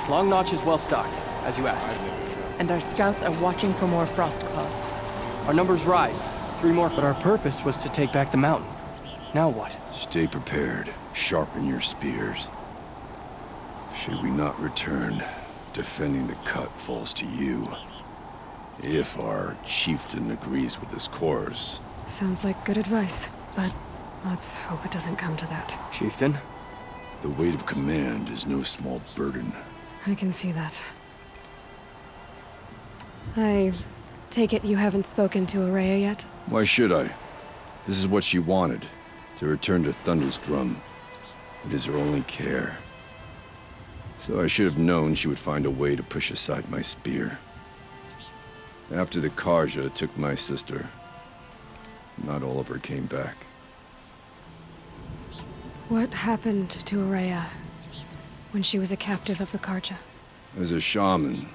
Long Notch is well stocked, as you asked. And our scouts are watching for more frost claws. Our numbers rise. 3 more, but our purpose was to take back the mountain. Now what? Stay prepared. Sharpen your spears. Should we not return, defending the cut falls to you. If our chieftain agrees with his course. Sounds like good advice, but let's hope it doesn't come to that. Chieftain? The weight of command is no small burden. I can see that. I take it you haven't spoken to Araya yet? Why should I? This is what she wanted, to return to Thunder's drum. It is her only care. So I should have known she would find a way to push aside my spear. After the Karja took my sister, not all of her came back. What happened to Araya when she was a captive of the Karja? As a shaman,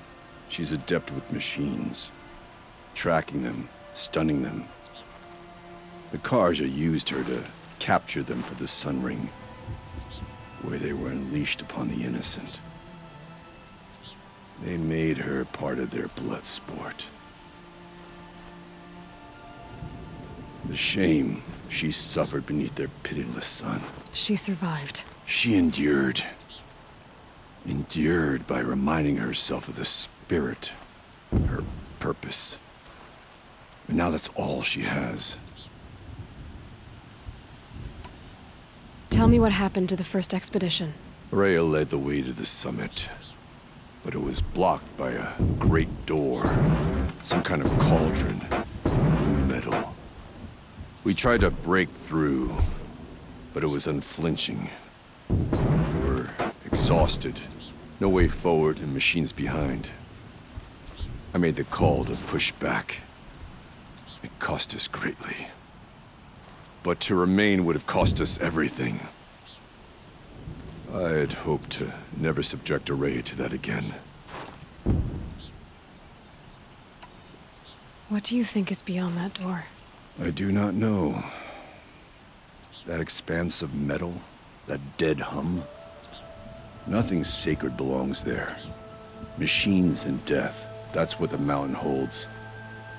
she's adept with machines. Tracking them, stunning them. The Karja used her to capture them for the Sun Ring, where they were unleashed upon the innocent. They made her part of their blood sport. The shame she suffered beneath their pitiless sun. She survived. She endured. Endured by reminding herself of the spirit, her purpose. And now that's all she has. Tell me what happened to the first expedition. Rhea led the way to the summit, but it was blocked by a great door. Some kind of cauldron, blue metal. We tried to break through, but it was unflinching. We were exhausted, no way forward and machines behind. I made the call to push back. It cost us greatly. But to remain would have cost us everything. I had hoped to never subject Araya to that again. What do you think is beyond that door? I do not know. That expanse of metal, that dead hum. Nothing sacred belongs there. Machines and death, that's what the mountain holds.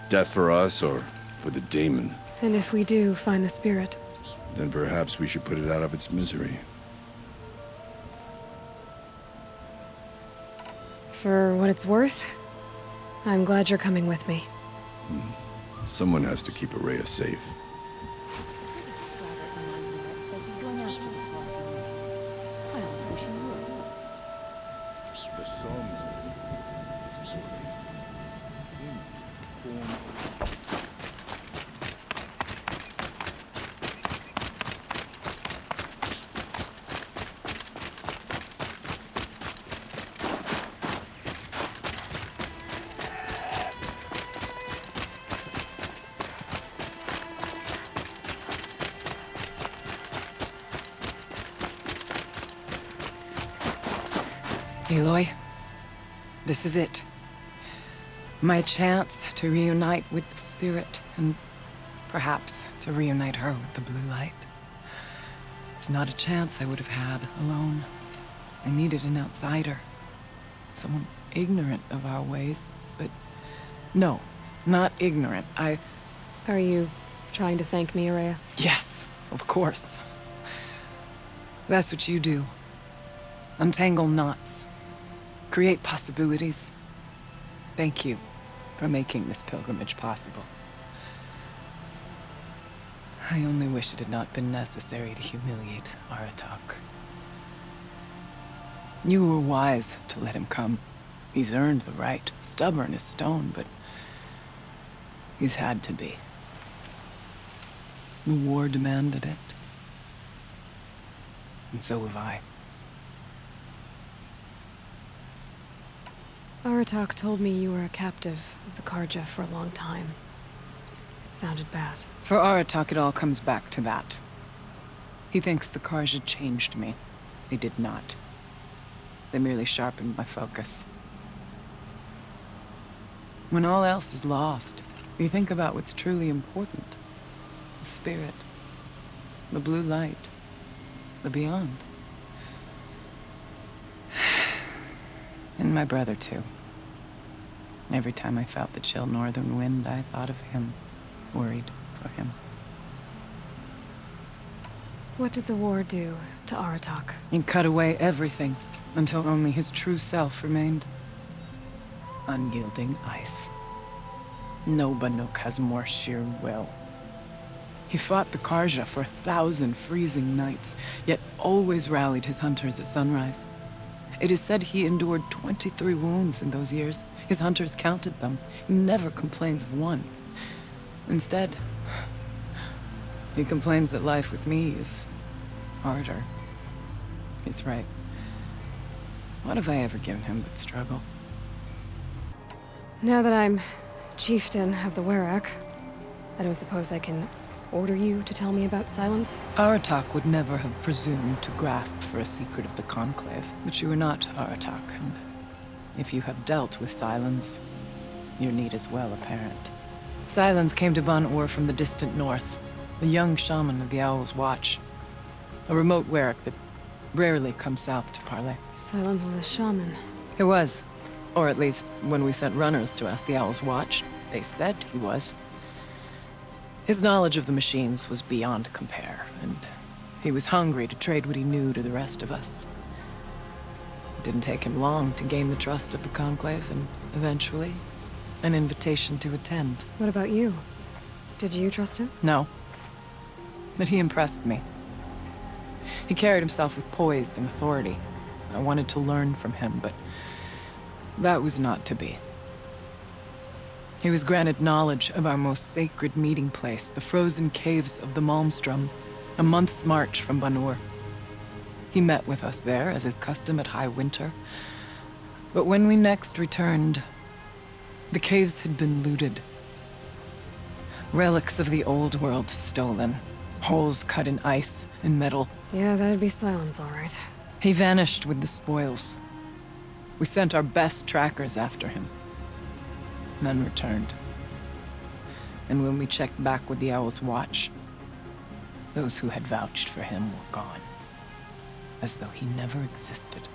Death for us or for the daemon. And if we do find the spirit? Then perhaps we should put it out of its misery. For what it's worth, I'm glad you're coming with me. Someone has to keep Araya safe. Aloy, this is it. My chance to reunite with the spirit, and perhaps to reunite her with the blue light. It's not a chance I would have had alone. I needed an outsider. Someone ignorant of our ways, but no, not ignorant. Are you trying to thank me, Araya? Yes, of course. That's what you do. Untangle knots. Create possibilities. Thank you for making this pilgrimage possible. I only wish it had not been necessary to humiliate Aratak. You were wise to let him come. He's earned the right. Stubborn as stone, but he's had to be. The war demanded it. And so have I. Aratak told me you were a captive of the Karja for a long time. It sounded bad. For Aratak, it all comes back to that. He thinks the Karja changed me. They did not. They merely sharpened my focus. When all else is lost, you think about what's truly important. The spirit. The blue light. The beyond. And my brother, too. Every time I felt the chill northern wind, I thought of him, worried for him. What did the war do to Aratak? He cut away everything until only his true self remained. Unyielding ice. No Banuk has more sheer will. He fought the Karja for 1,000 freezing nights, yet always rallied his hunters at sunrise. It is said he endured 23 wounds in those years. His hunters counted them. He never complains of one. Instead, he complains that life with me is harder. He's right. What have I ever given him but struggle? Now that I'm chieftain of the Werak, I don't suppose I can order you to tell me about Silence? Aratak would never have presumed to grasp for a secret of the Conclave, but you are not Aratak, and if you have dealt with Silence, your need is well apparent. Silence came to Ban-Ur from the distant north, a young shaman of the Owl's Watch, a remote Werak that rarely comes south to parley. Silence was a shaman. He was, or at least when we sent runners to ask the Owl's Watch, they said he was. His knowledge of the machines was beyond compare, and he was hungry to trade what he knew to the rest of us. It didn't take him long to gain the trust of the Conclave, and eventually, an invitation to attend. What about you? Did you trust him? No. But he impressed me. He carried himself with poise and authority. I wanted to learn from him, but that was not to be. He was granted knowledge of our most sacred meeting place, the frozen caves of the Malmstrom, a month's march from Ban-Ur. He met with us there, as is custom at high winter. But when we next returned, the caves had been looted. Relics of the old world stolen. Holes cut in ice and metal. Yeah, that'd be Silence, all right. He vanished with the spoils. We sent our best trackers after him. None returned. And when we checked back with the Owl's Watch, those who had vouched for him were gone. As though he never existed.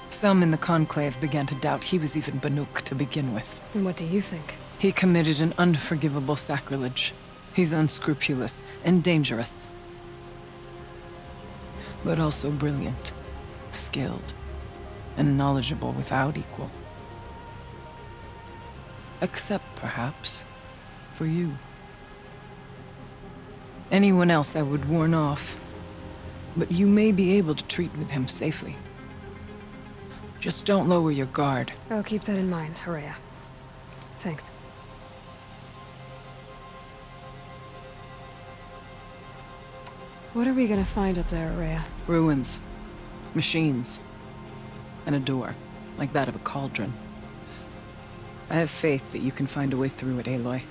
Some in the Conclave began to doubt he was even Banuk to begin with. And what do you think? He committed an unforgivable sacrilege. He's unscrupulous and dangerous. But also brilliant, skilled, and knowledgeable without equal. Except, perhaps, for you. Anyone else I would warn off, but you may be able to treat with him safely. Just don't lower your guard. I'll keep that in mind, Horea. Thanks. What are we gonna find up there, Horea? Ruins, machines, and a door, like that of a cauldron. I have faith that you can find a way through it, Aloy.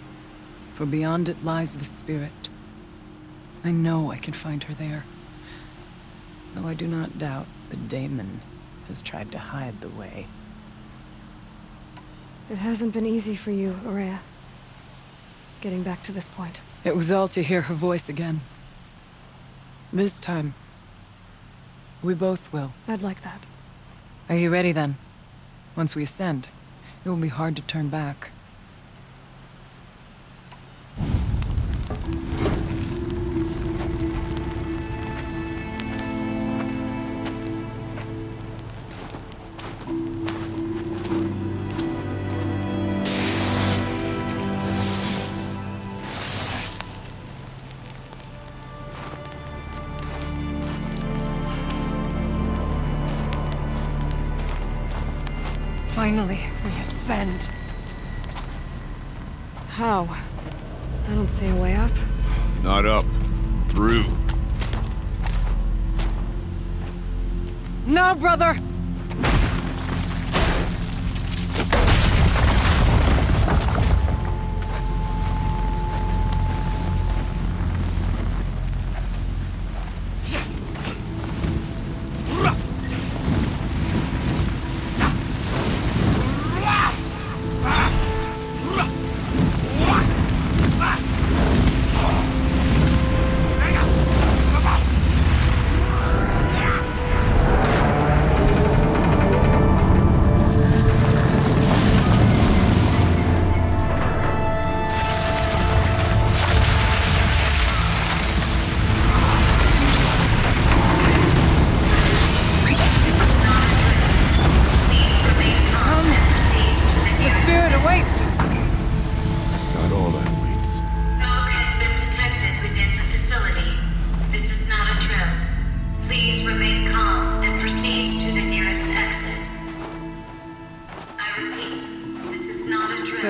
For beyond it lies the spirit. I know I can find her there. Though I do not doubt that Daemon has tried to hide the way. It hasn't been easy for you, Horea. Getting back to this point. It was all to hear her voice again. This time, we both will. I'd like that. Are you ready then? Once we ascend, it will be hard to turn back. Finally, we ascend. How? I don't see a way up. Not up. Through. No, brother!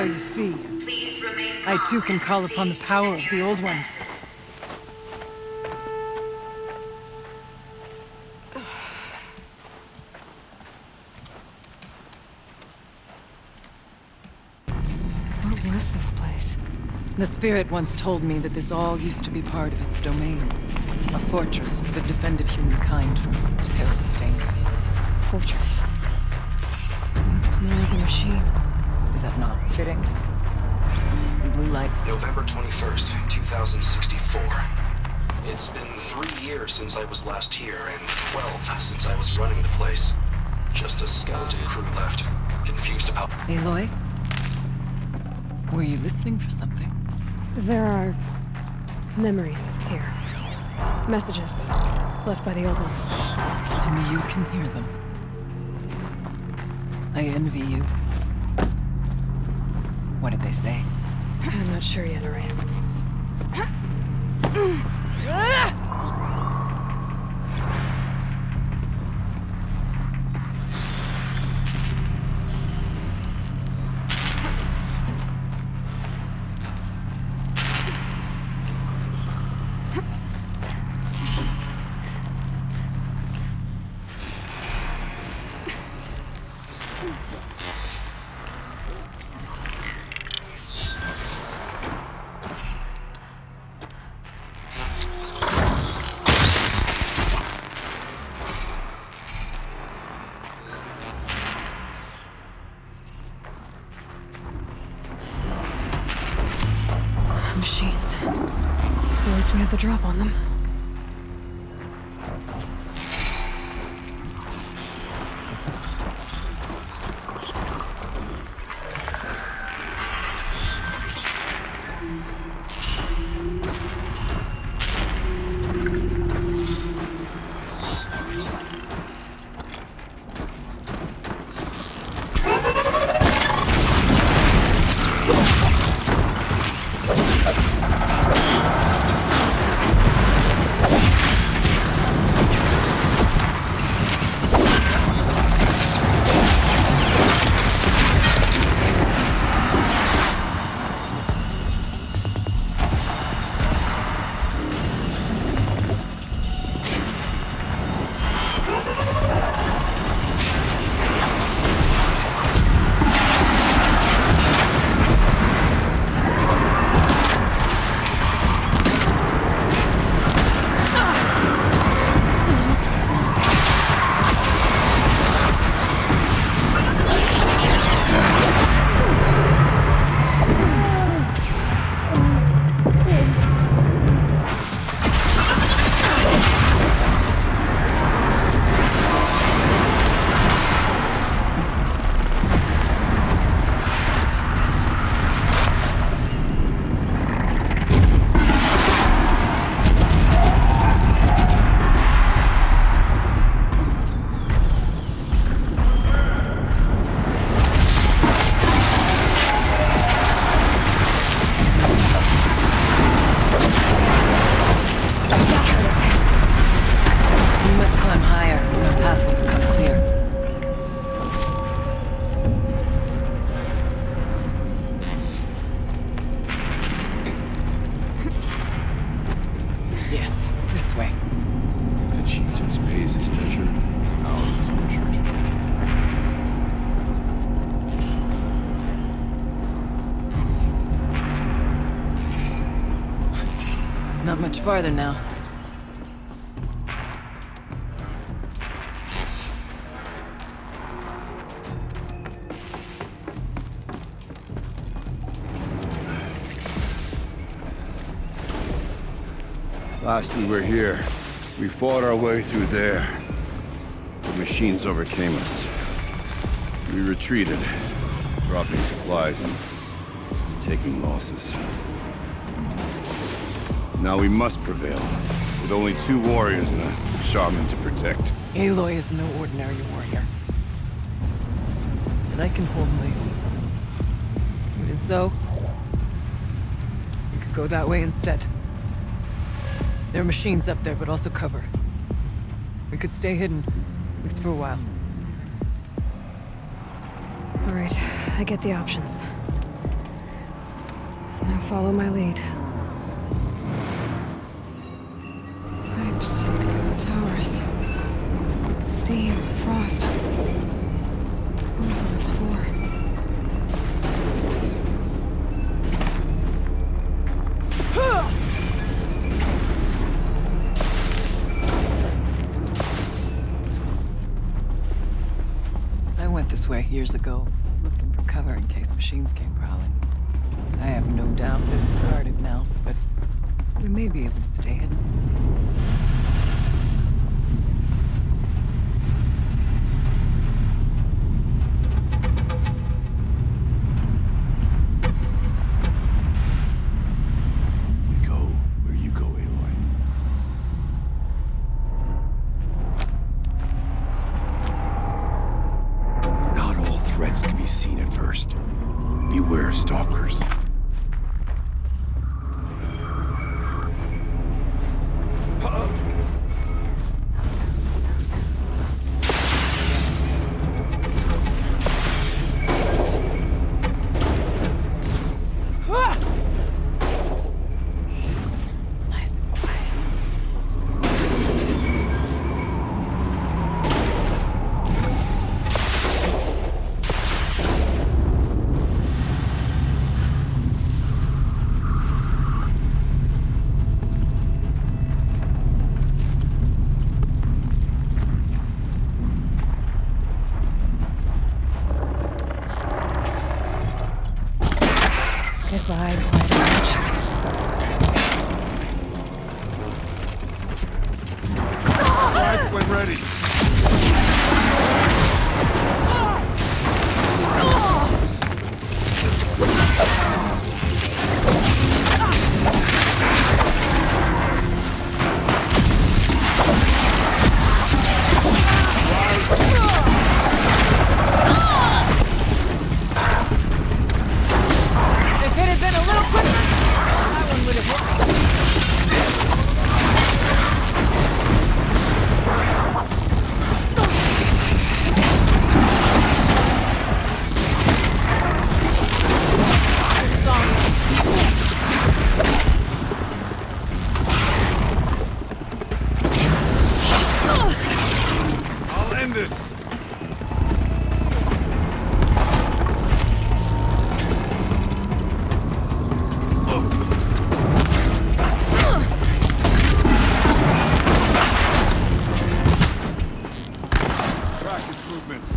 So you see, I too can call upon the power of the old ones. What was this place? The spirit once told me that this all used to be part of its domain. A fortress that defended humankind from terrible danger. Fortress. Looks more like a machine. Is that not fitting? Blue light. November 21st, 2064. It's been 3 years since I was last here, and 12 since I was running the place. Just a skeleton crew left, confused about... Aloy? Were you listening for something? There are memories here. Messages left by the old ones. And you can hear them. I envy you. What did they say? I'm not sure yet, Lorraine. Machines. At least we have the drop on them. Not much farther now. Last we were here, we fought our way through there. The machines overcame us. We retreated, dropping supplies and taking losses. Now we must prevail, with only 2 warriors and a shaman to protect. Aloy is no ordinary warrior. And I can hold my own. Even so, we could go that way instead. There are machines up there, but also cover. We could stay hidden, at least for a while. All right, I get the options. Now follow my lead. Pipes, towers, steam, frost. What was all this for? I went this way years ago, looking for cover in case machines came prowling. I have no doubt that it's guarded now, but we may be able to stay hidden. We go where you go, Aloy. Not all threats can be seen at first. Beware stalkers. Nice and quiet. Goodbye, quiet village. Right when ready. If it had been a little quicker, that one would have hit. I'll end this. Track its movements.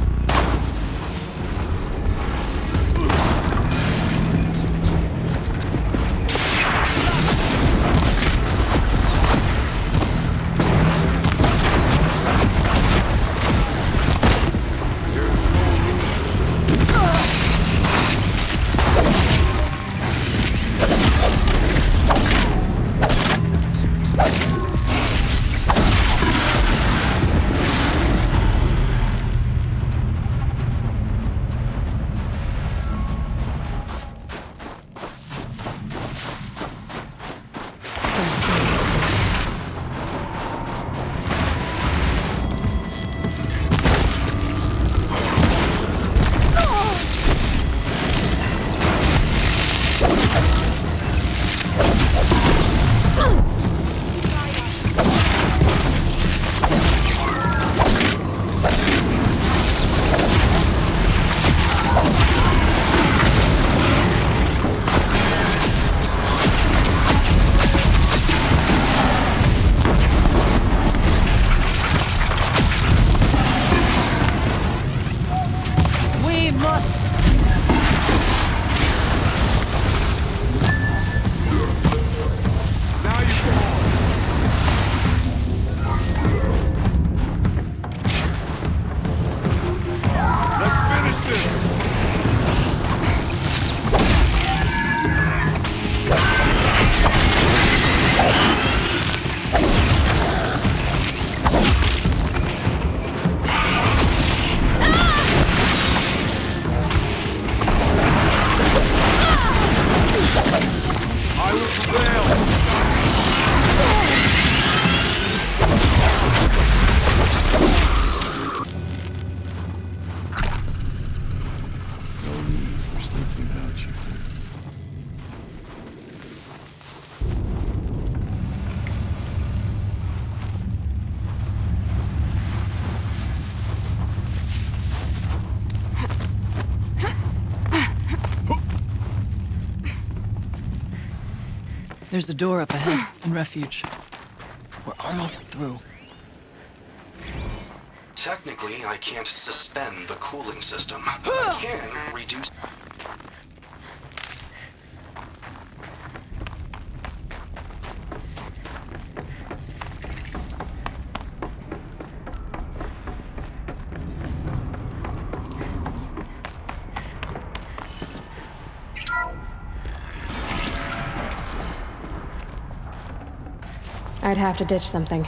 There's a door up ahead in refuge. We're almost through. Technically, I can't suspend the cooling system. I can reduce... I'd have to ditch something.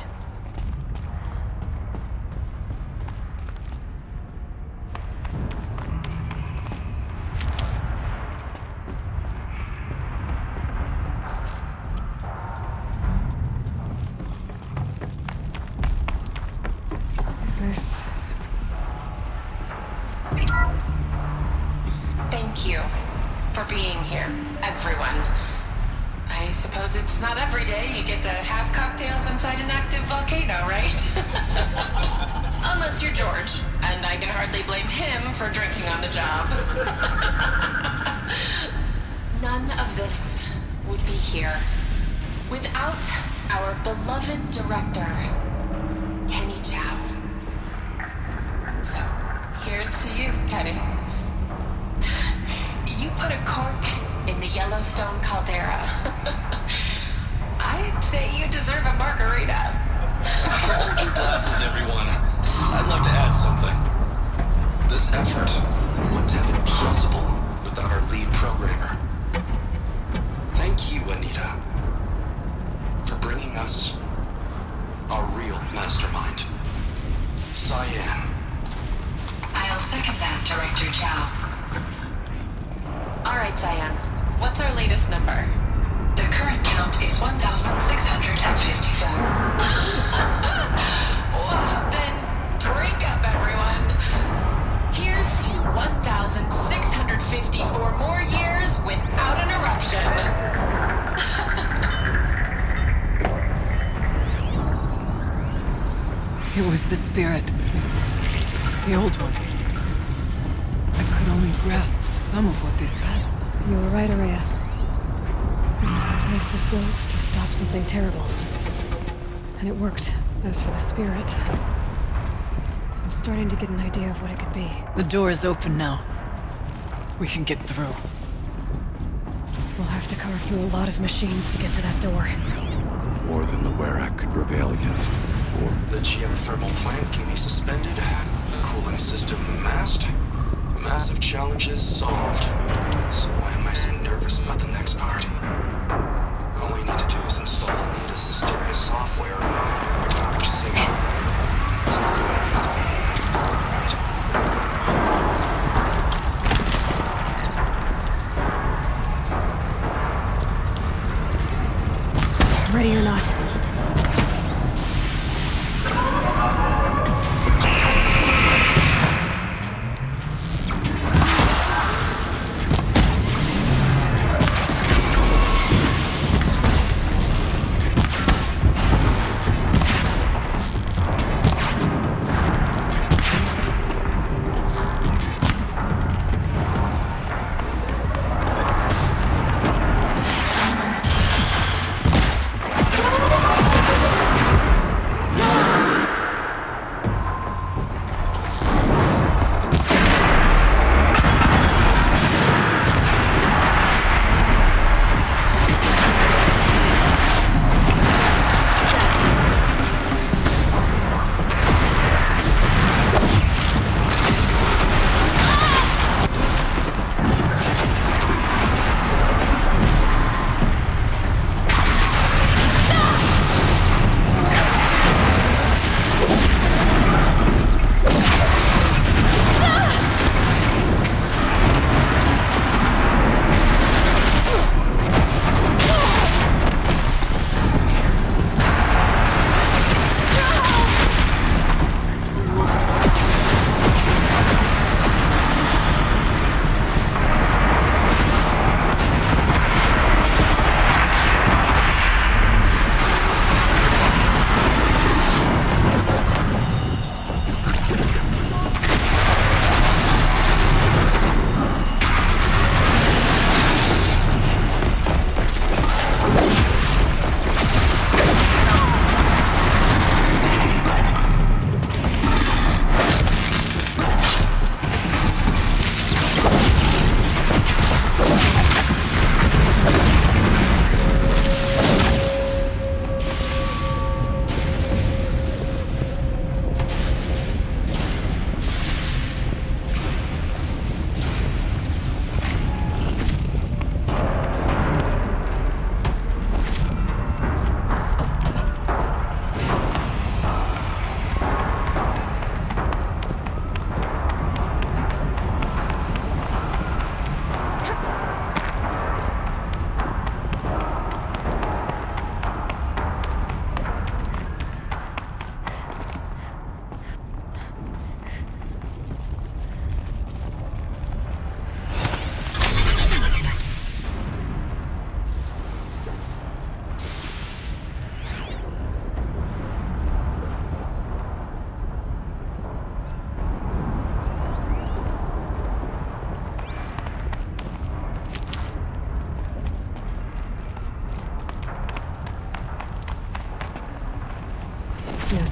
Is this... Thank you for being here, everyone. I suppose it's not every day you get to have cocktails inside an active volcano, right? Unless you're George, and I can hardly blame him for drinking on the job. None of this would be here without our beloved director, Kenny Chow. So, here's to you, Kenny. You put a cork in the Yellowstone caldera. I'd say you deserve a margarita. Hold your glasses, everyone. I'd like to add something. This effort wouldn't have been possible without our lead programmer. Thank you, Anita, for bringing us our real mastermind, Cyan. I'll second that, Director Chow. All right, Cyan. What's our latest number? The current count is 1,654. Well, then drink up, everyone. Here's to 1,654 more years without an eruption. It was the spirit. The old ones. I could only grasp some of what they said. You were right, Araya. This place was built to stop something terrible. And it worked. As for the spirit, I'm starting to get an idea of what it could be. The door is open now. We can get through. We'll have to carve through a lot of machines to get to that door. More than the Werak could prevail against before. The geothermal plant can be suspended. The cooling system masked. Massive challenges solved. So why am I so nervous about the next part? All we need to do is install Anita's mysterious software and the conversation. It's not going to be right. Ready or not.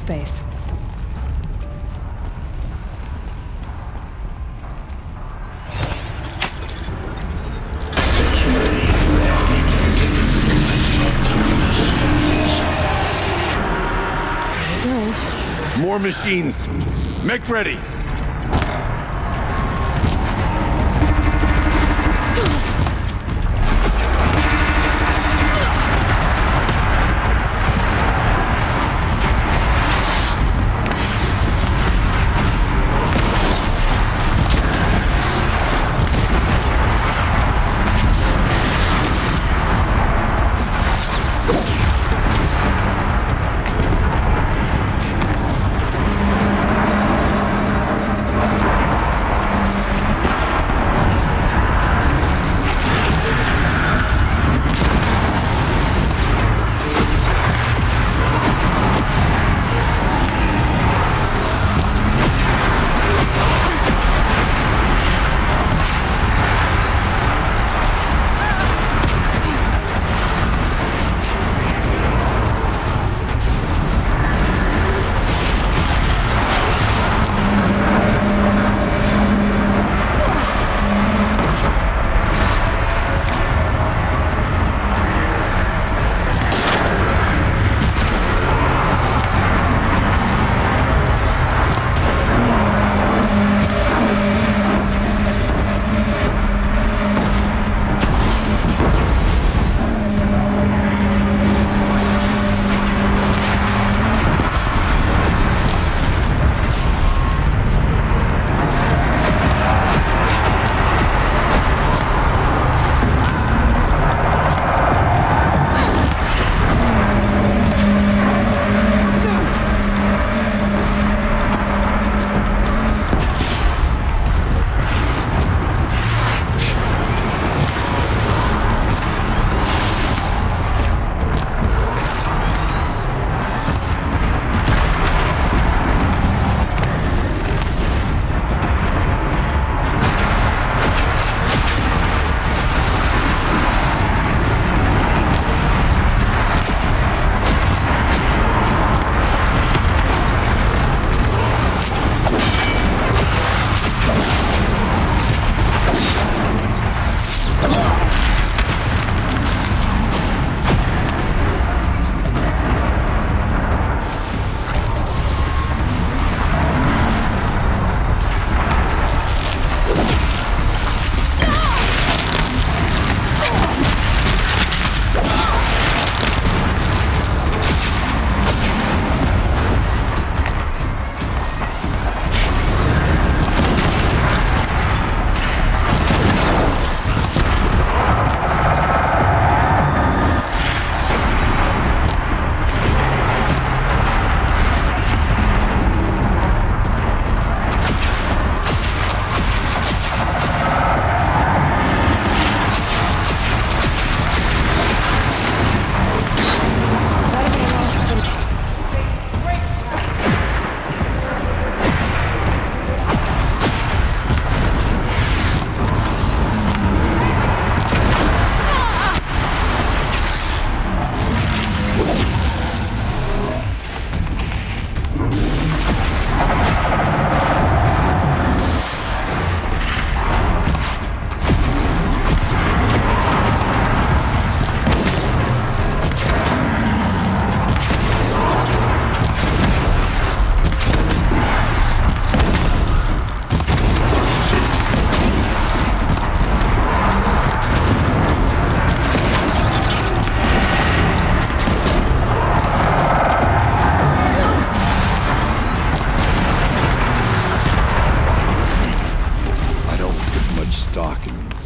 space. More machines. Make ready.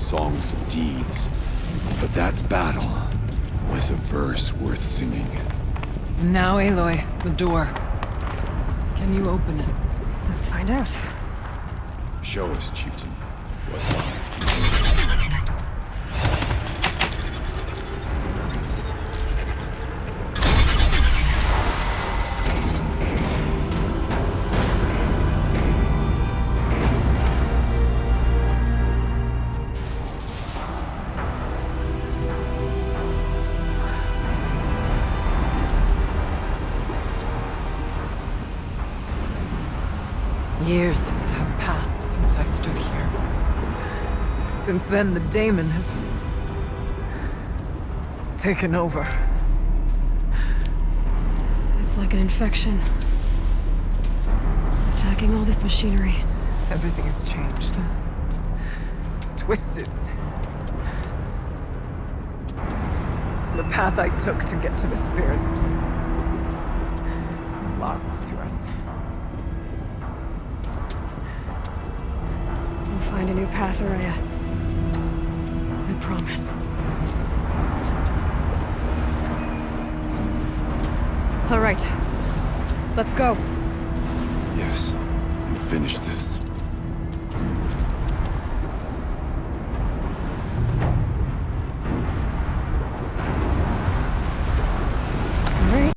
songs of deeds. But that battle was a verse worth singing. Now, Aloy, the door. Can you open it? Let's find out. Show us, Chieftain. What? Years have passed since I stood here. Since then, the daemon has taken over. It's like an infection. Attacking all this machinery. Everything has changed. It's twisted. The path I took to get to the spirits lost to us. We'll find a new path, Araya. I promise. All right. Let's go. Yes. And finish this.